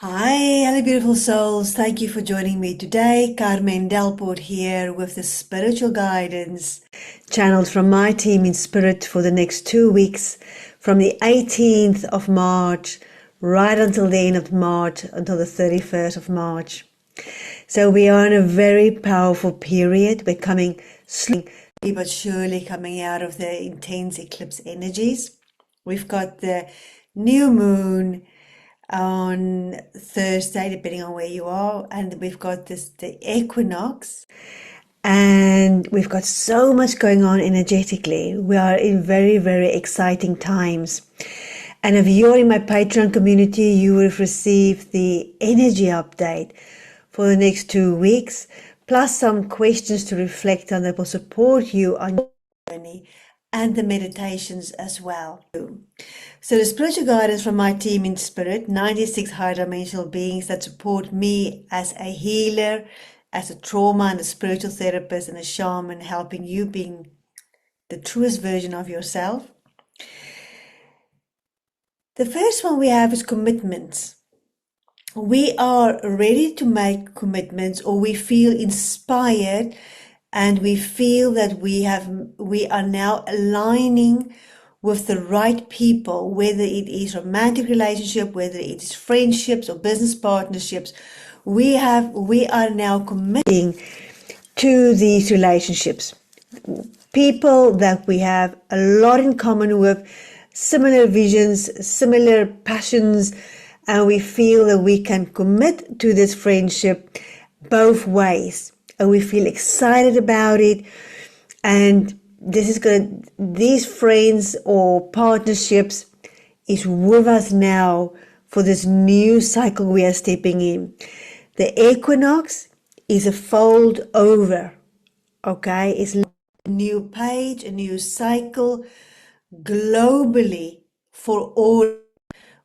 Hi, hello beautiful souls. Thank you for joining me today. Carmen Delport here with the spiritual guidance channeled from my team in spirit for the next 2 weeks from the 18th of March right until the end of March, until the 31st of March. So we are in a very powerful period. We're coming slowly but surely coming out of the intense eclipse energies. We've got the new moon on Thursday, depending on where you are, and we've got the equinox, and we've got so much going on energetically. We are in very, very exciting times. And if you're in my Patreon community, you will have received the energy update for the next 2 weeks, plus some questions to reflect on that will support you on your journey and the meditations as well. So the spiritual guidance from my team in spirit, 96 high dimensional beings that support me as a healer, as a trauma and a spiritual therapist and a shaman, helping you being the truest version of yourself. The first one we have is commitments. We are ready to make commitments, or we feel inspired and we feel that we are now aligning with the right people, whether it is romantic relationship, whether it is friendships or business partnerships. We are now committing to these relationships. People that we have a lot in common with, similar visions, similar passions, and we feel that we can commit to this friendship both ways, and we feel excited about it. And these friends or partnerships is with us now for this new cycle we are stepping in. The equinox is a fold over, okay? It's a new page, a new cycle globally for all.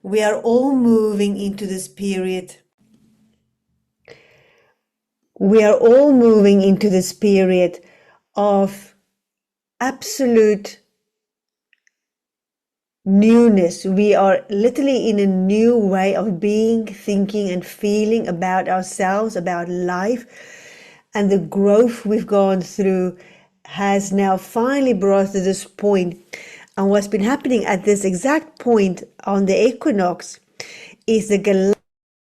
We are all moving into this period. We are all moving into this period of absolute newness. We are literally in a new way of being, thinking, and feeling about ourselves, about life. And the growth we've gone through has now finally brought us to this point. And what's been happening at this exact point on the equinox is the galaxy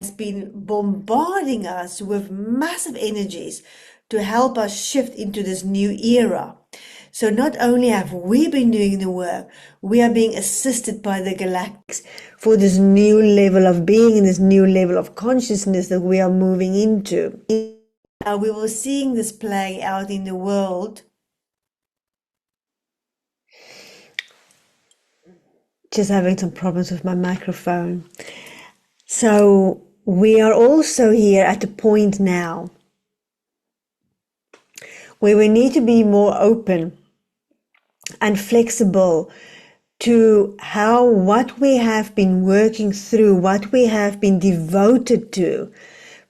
has been bombarding us with massive energies to help us shift into this new era. So not only have we been doing the work, we are being assisted by the galactics for this new level of being and this new level of consciousness that we are moving into. Now we were seeing this playing out in the world. Just having some problems with my microphone. So we are also here at a point now where we need to be more open and flexible to what we have been working through, what we have been devoted to,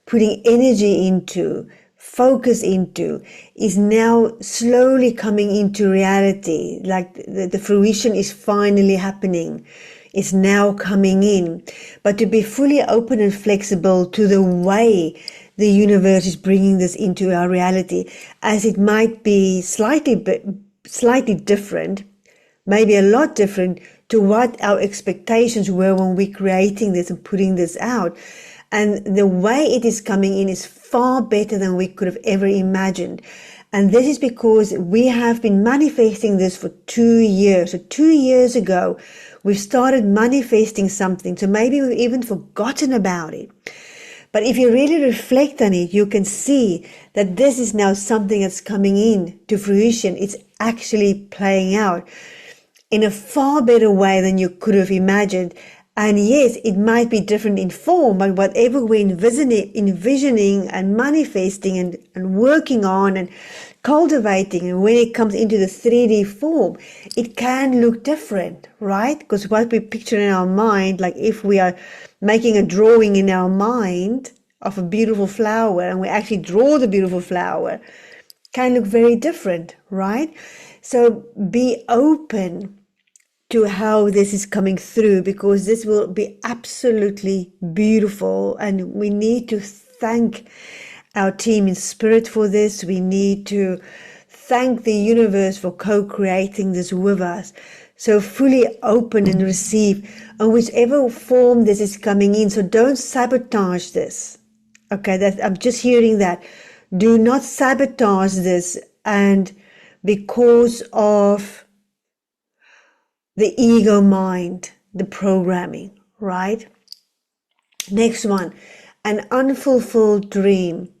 putting energy into, focus into, is now slowly coming into reality. Like the fruition is finally happening. It's now coming in. But to be fully open and flexible to the way the universe is bringing this into our reality, as it might be slightly different, maybe a lot different to what our expectations were when we're creating this and putting this out. And the way it is coming in is far better than we could have ever imagined. And this is because we have been manifesting this for 2 years. So 2 years ago, we started manifesting something. So maybe we've even forgotten about it. But if you really reflect on it, you can see that this is now something that's coming in to fruition. It's actually playing out in a far better way than you could have imagined. And yes, it might be different in form, but whatever we're envisioning and manifesting and working on and cultivating, and when it comes into the 3D form, it can look different, right? Because what we picture in our mind, like if we are making a drawing in our mind of a beautiful flower and we actually draw the beautiful flower, can look very different, right? So be open to how this is coming through, because this will be absolutely beautiful. And we need to thank our team in spirit for this. We need to thank the universe for co-creating this with us. So fully open and receive, and whichever form this is coming in. So don't sabotage this. Okay, I'm just hearing that. Do not sabotage this, and because of the ego mind, the programming, right? Next one, an unfulfilled dream.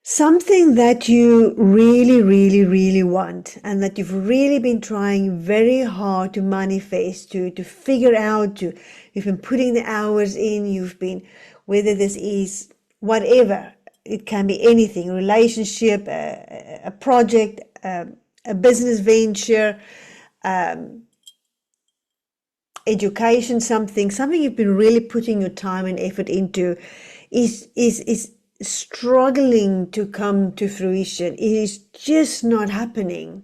Something that you really, really, really want, and that you've really been trying very hard to manifest, to figure out, you've been putting the hours in, you've been, whether this is whatever, it can be anything, relationship, a project, a business venture, education, something you've been really putting your time and effort into is struggling to come to fruition. It is just not happening.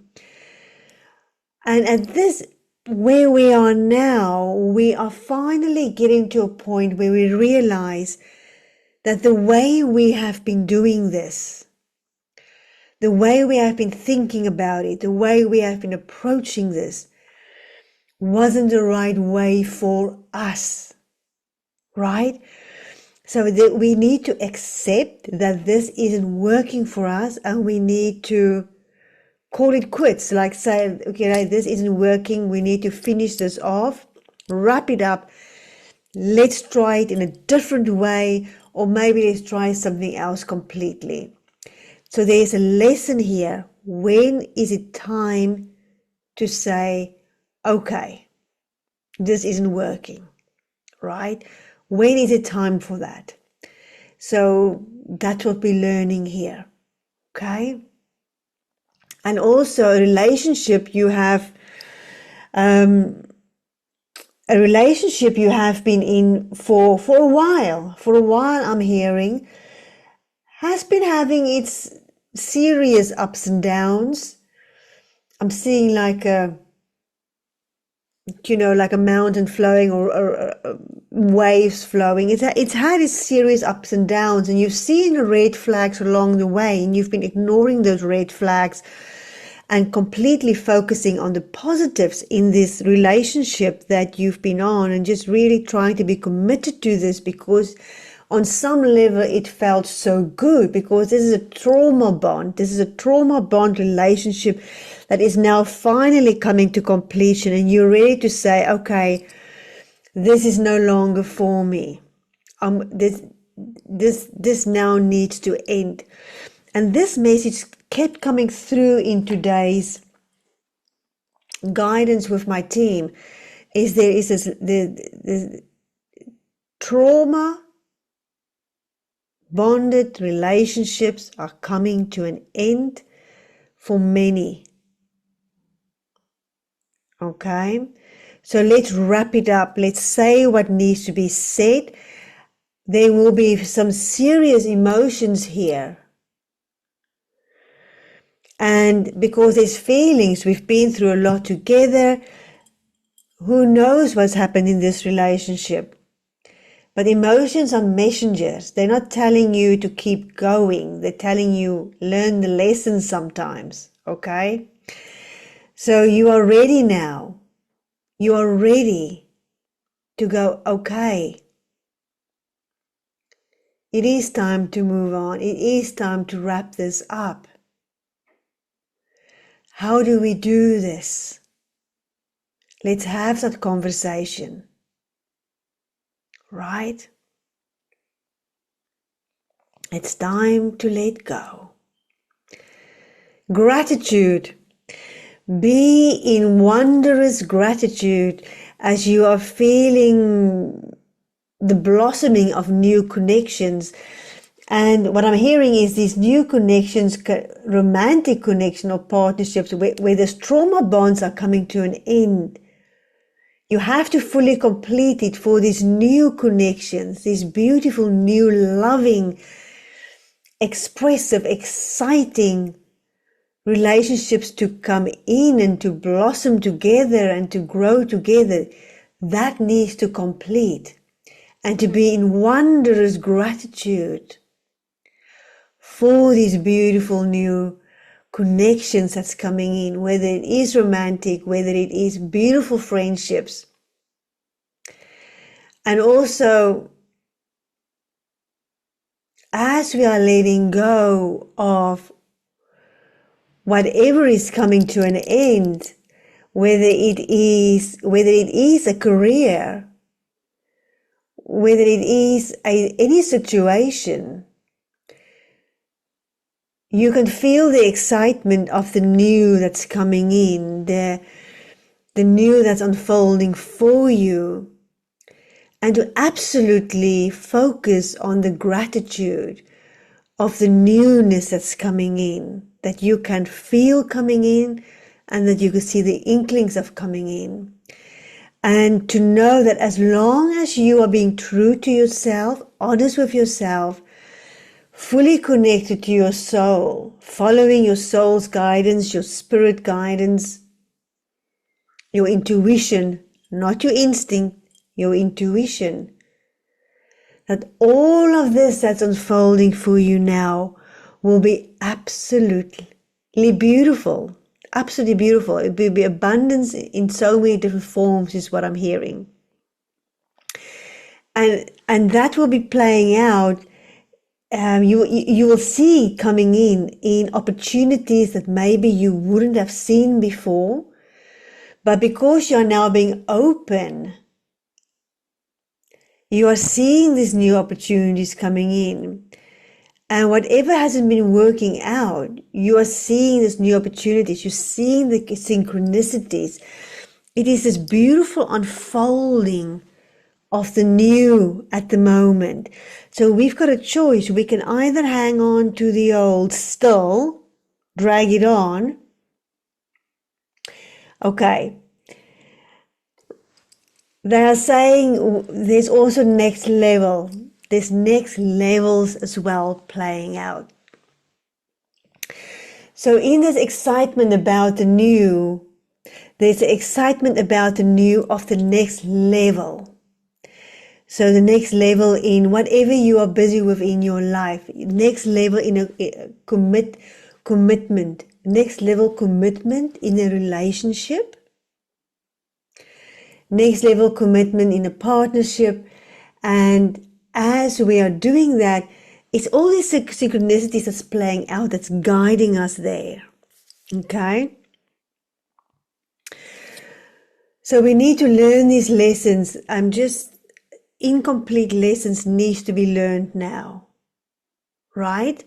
And at this, where we are now, we are finally getting to a point where we realize that the way we have been doing this, the way we have been thinking about it, the way we have been approaching this, wasn't the right way for us, right? So that we need to accept that this isn't working for us, and we need to call it quits. Like say, okay, this isn't working. We need to finish this off, wrap it up. Let's try it in a different way, or maybe let's try something else completely. So there's a lesson here. When is it time to say, okay, this isn't working, right? When is it time for that? So that's what we're learning here, okay? And also a relationship you have, been in for a while. For a while, I'm hearing, has been having its serious ups and downs. I'm seeing like a mountain flowing, or waves flowing. It's had its serious ups and downs, and you've seen red flags along the way, and you've been ignoring those red flags and completely focusing on the positives in this relationship that you've been on, and just really trying to be committed to this, because on some level it felt so good, because this is a trauma bond. This is a trauma bond relationship that is now finally coming to completion, and you're ready to say, okay, this is no longer for me. This now needs to end. And this message kept coming through in today's guidance with my team. The trauma bonded relationships are coming to an end for many. Okay, so let's wrap it up. Let's say what needs to be said. There will be some serious emotions here. And because there's feelings, we've been through a lot together. Who knows what's happened in this relationship? But emotions are messengers. They're not telling you to keep going. They're telling you, learn the lesson sometimes. Okay? So you are ready now. You are ready to go, okay, it is time to move on. It is time to wrap this up. How do we do this? Let's have that conversation, right? It's time to let go. Gratitude. Be in wondrous gratitude as you are feeling the blossoming of new connections. And what I'm hearing is these new connections, romantic connection or partnerships where these trauma bonds are coming to an end. You have to fully complete it for these new connections, these beautiful, new, loving, expressive, exciting relationships to come in and to blossom together and to grow together, that needs to complete. And to be in wondrous gratitude for these beautiful new connections that's coming in, whether it is romantic, whether it is beautiful friendships. And also, as we are letting go of whatever is coming to an end, whether it is a career, whether it is any situation, you can feel the excitement of the new that's coming in, the new that's unfolding for you, and to absolutely focus on the gratitude of the newness that's coming in, that you can feel coming in and that you can see the inklings of coming in. And to know that as long as you are being true to yourself, honest with yourself, fully connected to your soul, following your soul's guidance, your spirit guidance, your intuition, not your instinct, your intuition, that all of this that's unfolding for you now will be absolutely beautiful. Absolutely beautiful. It will be abundance in so many different forms is what I'm hearing. And that will be playing out. You will see coming in opportunities that maybe you wouldn't have seen before. But because you're now being open, you are seeing these new opportunities coming in. And whatever hasn't been working out, you are seeing these new opportunities. You're seeing the synchronicities. It is this beautiful unfolding of the new at the moment. So we've got a choice. We can either hang on to the old still, drag it on. Okay. They are saying there's also next level. There's next levels as well playing out. So in this excitement about the new, there's the excitement about the new of the next level. So the next level in whatever you are busy with in your life, next level in a commitment, next level commitment in a relationship, next level commitment in a partnership. And as we are doing that, it's all these synchronicities that's playing out, that's guiding us there. Okay? So we need to learn these lessons. Incomplete lessons needs to be learned now. Right?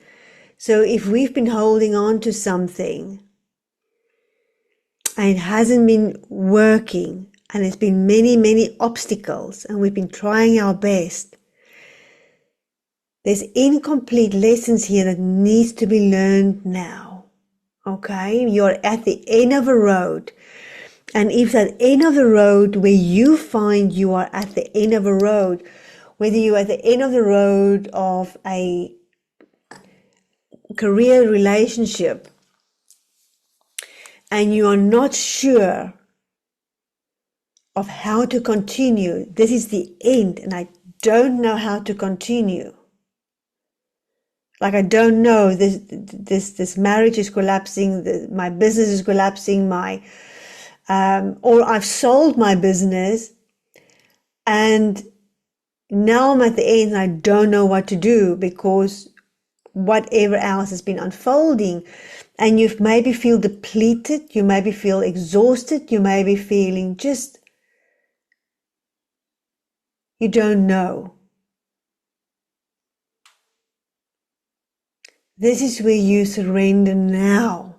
So if we've been holding on to something and it hasn't been working and there's been many, many obstacles and we've been trying our best, there's incomplete lessons here that needs to be learned now. Okay? You're at the end of a road. And if that end of the road where you find you are at the end of a road, whether you're at the end of the road of a career relationship and you are not sure of how to continue, this is the end and I don't know how to continue. Like I don't know, this marriage is collapsing, my business is collapsing, or I've sold my business and now I'm at the end and I don't know what to do because whatever else has been unfolding, and you maybe feel depleted, you maybe feel exhausted, you may be feeling just, you don't know. This is where you surrender now.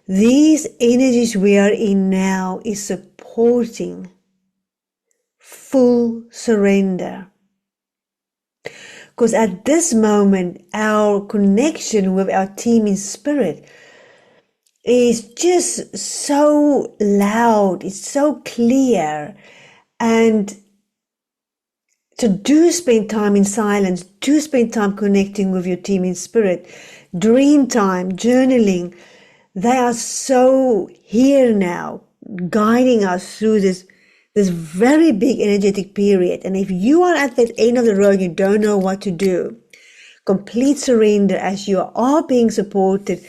These energies we are in now is supporting full surrender. Because at this moment, our connection with our team in spirit is just so loud, it's so clear, and So do spend time in silence, do spend time connecting with your team in spirit. Dream time, journaling, they are so here now, guiding us through this very big energetic period. And if you are at that end of the road, you don't know what to do, complete surrender as you are being supported.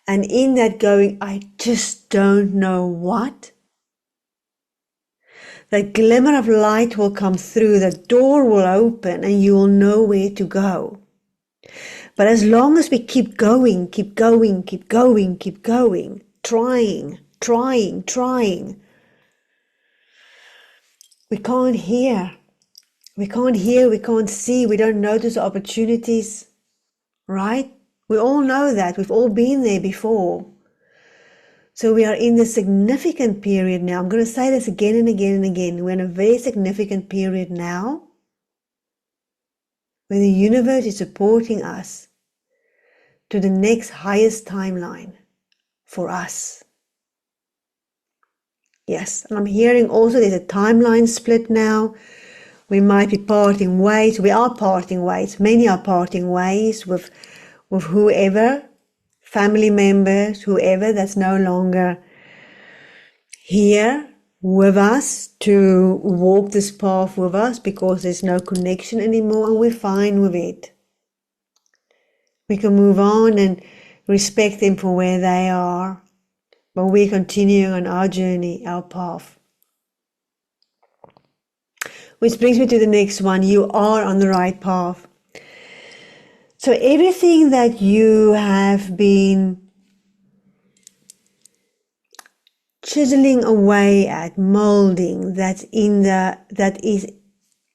And in that going, I just don't know what. That glimmer of light will come through, the door will open, and you will know where to go. But as long as we keep going, trying, we can't hear. We can't see, we don't notice opportunities, right? We all know that. We've all been there before. So we are in this significant period now. I'm going to say this again and again and again. We're in a very significant period now where the universe is supporting us to the next highest timeline for us. Yes, and I'm hearing also there's a timeline split now. We might be parting ways. We are parting ways. Many are parting ways with whoever, family members, whoever that's no longer here with us to walk this path with us because there's no connection anymore, and we're fine with it. We can move on and respect them for where they are, but we're continuing on our journey, our path. Which brings me to the next one. You are on the right path. So everything that you have been chiseling away at, molding, that is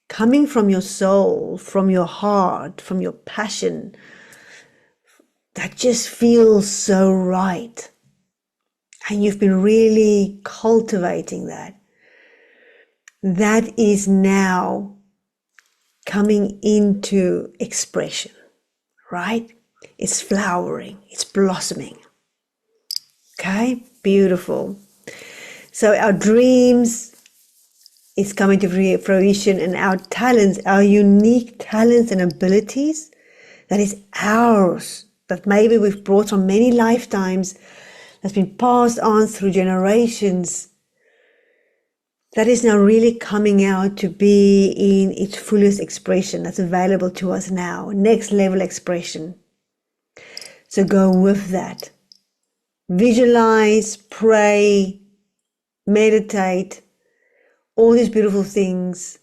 coming from your soul, from your heart, from your passion, that just feels so right. And you've been really cultivating that. That is now coming into expression, right? It's flowering, it's blossoming. Okay, beautiful. So our dreams is coming to fruition, and our talents, our unique talents and abilities, that is ours, that maybe we've brought from many lifetimes, that's been passed on through generations, that is now really coming out to be in its fullest expression that's available to us now, next level expression. So go with that. Visualize, pray, meditate, all these beautiful things,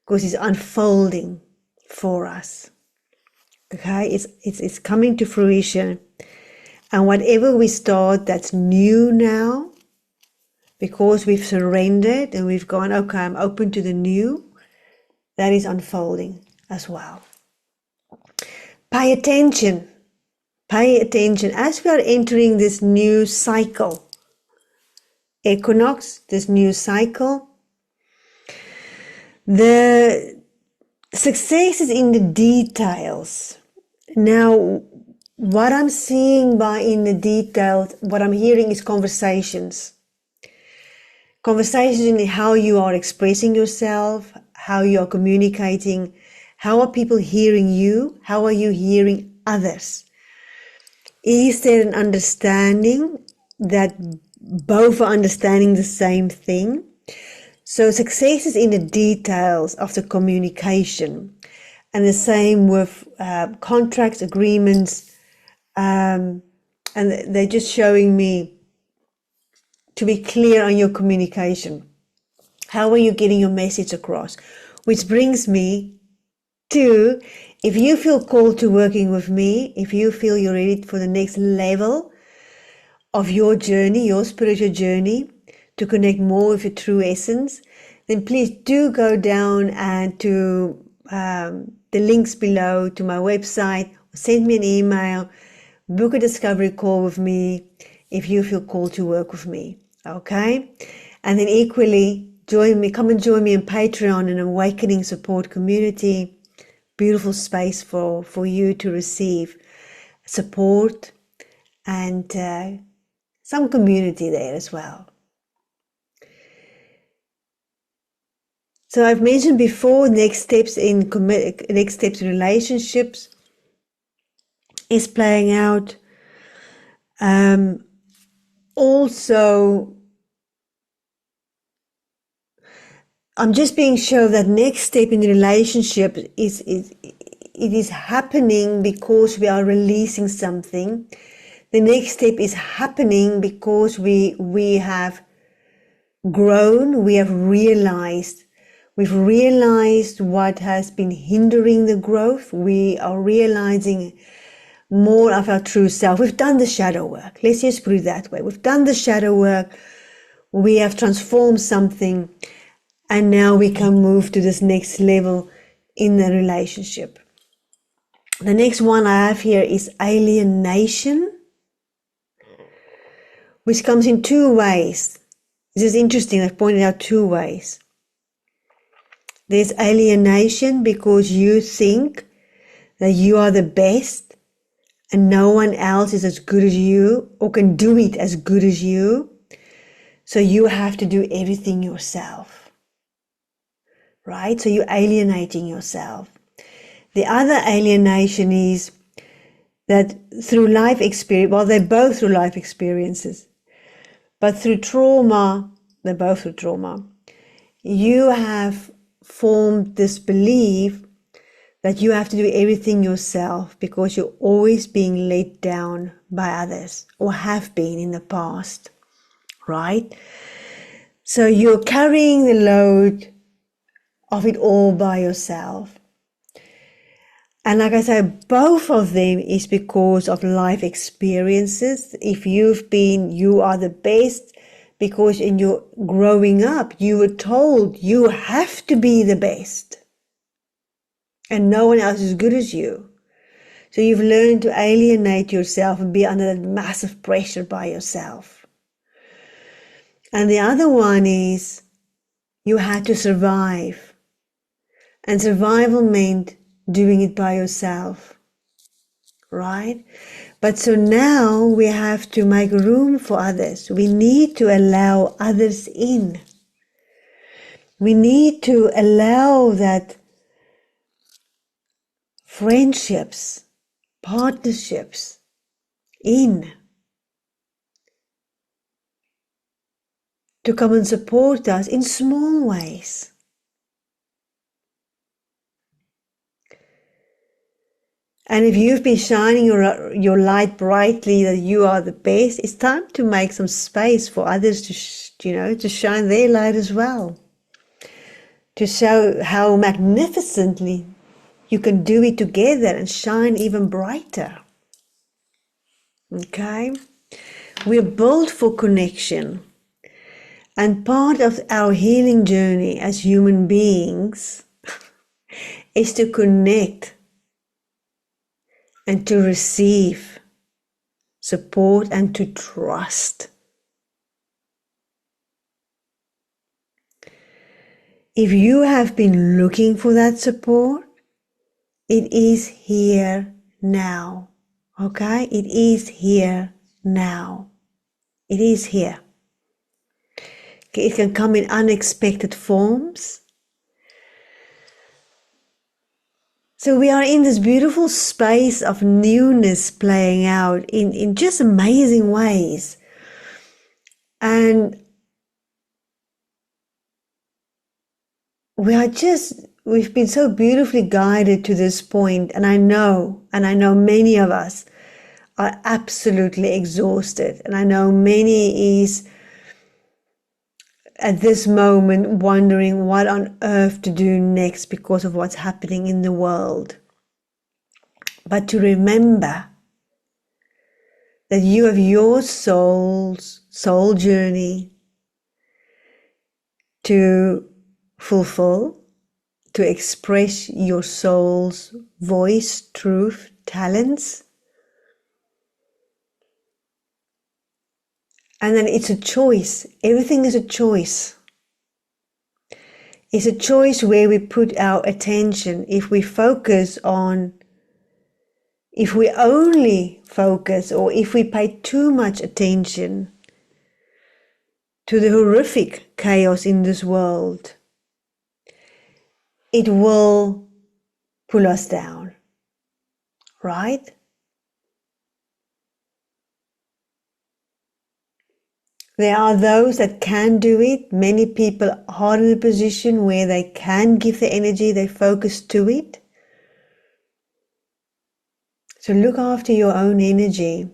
because it's unfolding for us. Okay, it's coming to fruition. And whatever we start that's new now, because we've surrendered and we've gone, okay, I'm open to the new, that is unfolding as well. Pay attention. Pay attention as we are entering this new cycle. Equinox, this new cycle. The success is in the details. Now, what I'm seeing in the details, what I'm hearing is conversations. Conversations in how you are expressing yourself, how you are communicating, how are people hearing you, how are you hearing others? Is there an understanding that both are understanding the same thing? So success is in the details of the communication, and the same with contracts, agreements, and they're just showing me to be clear on your communication. How are you getting your message across? Which brings me to, if you feel called to working with me, if you feel you're ready for the next level of your journey, your spiritual journey, to connect more with your true essence, then please do go down and to the links below to my website, send me an email, book a discovery call with me if you feel called to work with me. Okay? And then equally, come and join me on Patreon, an awakening support community. Beautiful space for you to receive support and some community there as well. So I've mentioned before, next steps in relationships is playing out. Also, I'm just being shown that next step in the relationship is happening because we are releasing something. The next step is happening because we have grown, we've realized what has been hindering the growth. We are realizing more of our true self. We've done the shadow work. Let's just put it that way. We've done the shadow work. We have transformed something, and now we can move to this next level in the relationship. The next one I have here is alienation, which comes in two ways. This is interesting. I've pointed out two ways. There's alienation because you think that you are the best and no one else is as good as you or can do it as good as you. So you have to do everything yourself, right? So you're alienating yourself. The other alienation is that through life experience, well, they're both through life experiences, but through trauma, they're both through trauma, you have formed this belief that you have to do everything yourself because you're always being let down by others or have been in the past, right? So you're carrying the load of it all by yourself. And like I said, both of them is because of life experiences. If you are the best because in your growing up, you were told you have to be the best and no one else is as good as you. So you've learned to alienate yourself and be under that massive pressure by yourself. And the other one is you had to survive. And survival meant doing it by yourself, right? But so now we have to make room for others. We need to allow others in. We need to allow that friendships, partnerships in to come and support us in small ways. And if you've been shining your light brightly that you are the best, it's time to make some space for others to shine their light as well. To show how magnificently you can do it together and shine even brighter. Okay? We're built for connection. And part of our healing journey as human beings is to connect and to receive support and to trust. If you have been looking for that support, it is here now. Okay? It is here now. It is here. It can come in unexpected forms. So we are in this beautiful space of newness playing out in just amazing ways. And we've been so beautifully guided to this point, and I know many of us are absolutely exhausted, and I know many is at this moment wondering what on earth to do next because of what's happening in the world. But to remember that you have your soul journey to fulfill, to express your soul's voice, truth, talents. And then it's a choice. Everything is a choice. It's a choice where we put our attention. If we only focus, or if we pay too much attention to the horrific chaos in this world, it will pull us down, right? There are those that can do it. Many people are in a position where they can give the energy, they focus to it. So look after your own energy.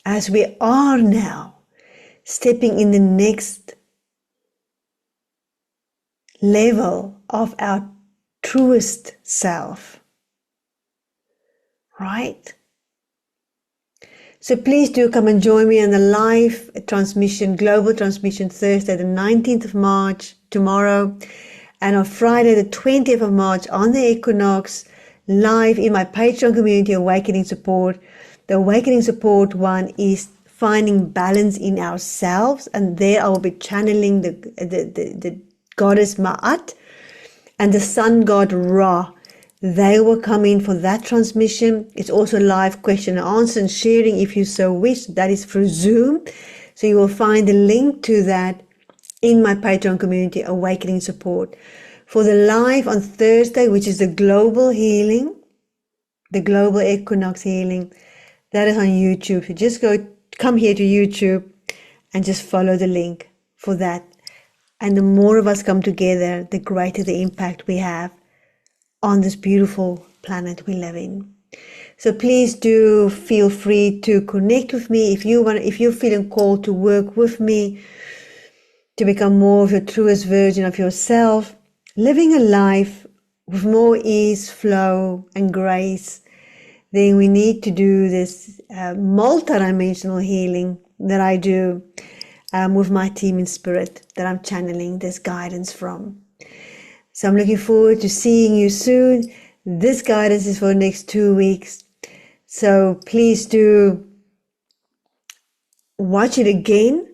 As we are now stepping in the next level of our truest self, right? So please do come and join me on the live transmission, global transmission, Thursday the 19th of March, tomorrow, and on Friday the 20th of March on the equinox, live in my Patreon community, Awakening Support. The Awakening Support one is finding balance in ourselves, and there I will be channeling the goddess Ma'at and the sun god Ra. They will come in for that transmission. It's also live question and answer and sharing if you so wish. That is through Zoom. So you will find the link to that in my Patreon community, Awakening Support. For the live on Thursday, which is the global healing, the global equinox healing, that is on YouTube. So just come here to YouTube and just follow the link for that. And the more of us come together, the greater the impact we have on this beautiful planet we live in. So please do feel free to connect with me if you're feeling called to work with me to become more of your truest version of yourself, living a life with more ease, flow, and grace. Then we need to do this multi-dimensional healing that I do with my team in spirit that I'm channeling this guidance from. So I'm looking forward to seeing you soon. This guidance is for the next 2 weeks. So please do watch it again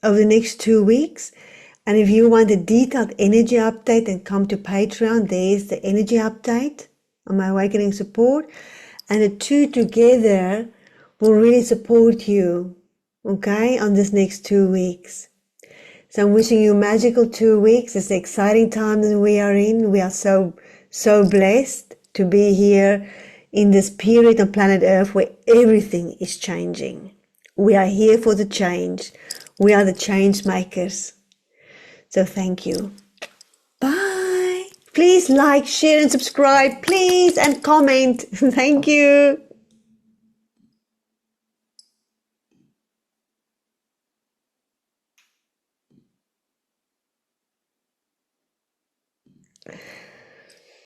over the next 2 weeks. And if you want a detailed energy update, then come to Patreon. There's the energy update on my Awakening Support. And the two together will really support you, okay, on this next 2 weeks. So I'm wishing you a magical 2 weeks. It's the exciting time that we are in. We are so blessed to be here in this period on planet Earth where everything is changing. We are here for the change. We are the change makers. So thank you. Bye. Please like, share, and subscribe, please, and comment. Thank you.